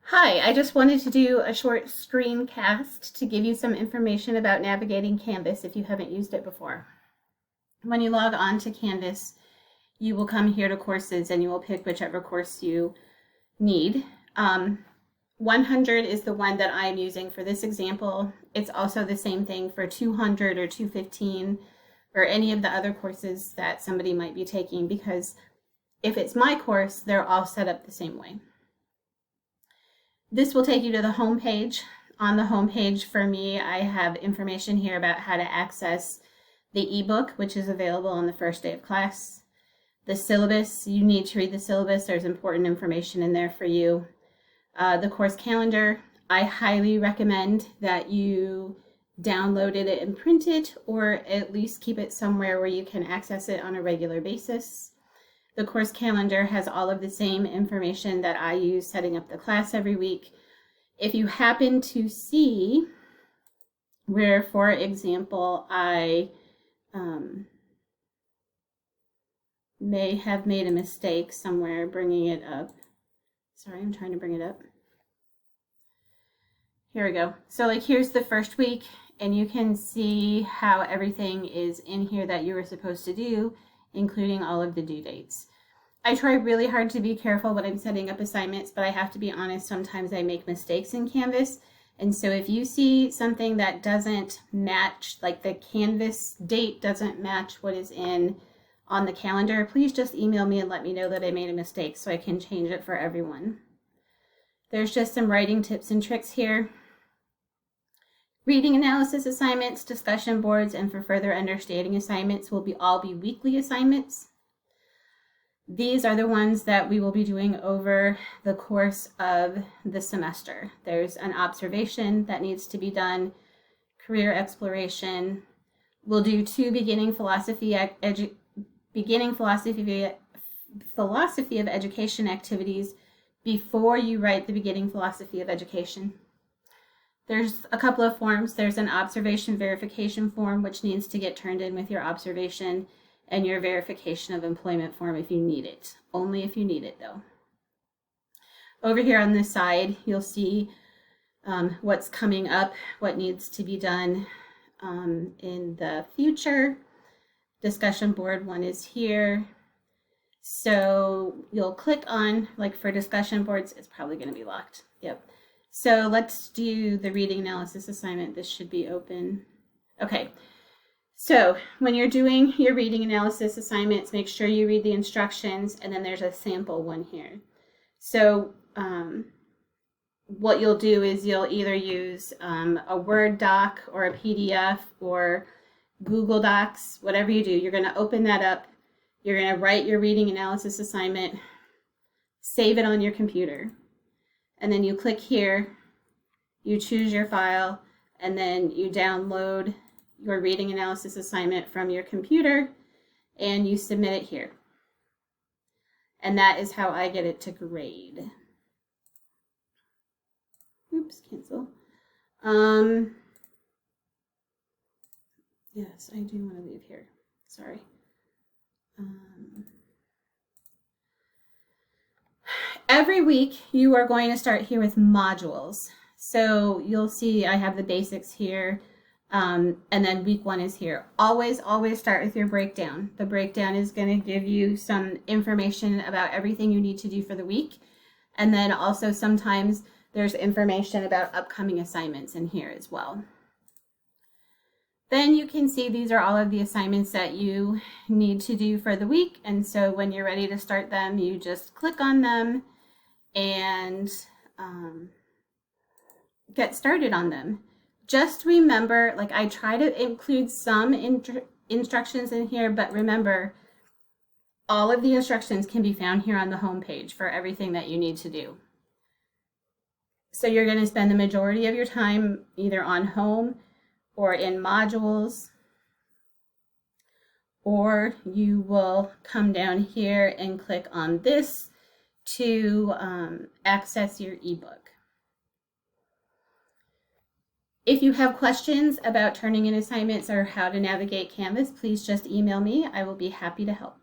Hi, I just wanted to do a short screencast to give you some information about navigating Canvas if you haven't used it before. When you log on to Canvas, you will come here to courses and you will pick whichever course you need. 100 is the one that I'm using for this example. It's also the same thing for 200 or 215 or any of the other courses that somebody might be taking, because if it's my course, they're all set up the same way. This will take you to the home page. On the home page for me, I have information here about how to access the ebook, which is available on the first day of class. The syllabus, you need to read the syllabus. There's important information in there for you. The course calendar, I highly recommend that you download it and print it, or at least keep it somewhere where you can access it on a regular basis. The course calendar has all of the same information that I use setting up the class every week. If you happen to see where, for example, I may have made a mistake somewhere bringing it up. Sorry, I'm trying to bring it up. Here we go. So like here's the first week, and you can see how everything is in here that you were supposed to do, including all of the due dates. I try really hard to be careful when I'm setting up assignments, but I have to be honest, sometimes I make mistakes in Canvas. And so if you see something that doesn't match, like the Canvas date doesn't match what is on the calendar, please just email me and let me know that I made a mistake so I can change it for everyone. There's just some writing tips and tricks here. Reading analysis assignments, discussion boards, and for further understanding assignments will all be weekly assignments. These are the ones that we will be doing over the course of the semester. There's an observation that needs to be done, career exploration. We'll do 2 beginning philosophy of education activities before you write the beginning philosophy of education. There's a couple of forms. There's an observation verification form, which needs to get turned in with your observation, and your verification of employment form if you need it. Only if you need it, though. Over here on this side, you'll see what's coming up, what needs to be done in the future. Discussion board 1 is here. So you'll click on, like for discussion boards, it's probably going to be locked. Yep. So let's do the reading analysis assignment. This should be open. Okay. So when you're doing your reading analysis assignments, make sure you read the instructions, and then there's a sample one here. So what you'll do is you'll either use a Word doc or a PDF or Google Docs, whatever you do. You're going to open that up. You're going to write your reading analysis assignment, save it on your computer, and then you click here, you choose your file, and then you download your reading analysis assignment from your computer and you submit it here. And that is how I get it to grade. Oops, cancel. Yes, I do want to leave here. Sorry. Every week you are going to start here with modules. So you'll see I have the basics here. And then week 1 is here. Always start with your breakdown. The breakdown is going to give you some information about everything you need to do for the week. And then also sometimes there's information about upcoming assignments in here as well. Then you can see these are all of the assignments that you need to do for the week. And so when you're ready to start them, you just click on them and get started on them. Just remember, like I try to include some instructions in here, but remember, all of the instructions can be found here on the home page for everything that you need to do. So you're going to spend the majority of your time either on home or in modules, or you will come down here and click on this to access your ebook. If you have questions about turning in assignments or how to navigate Canvas, please just email me. I will be happy to help.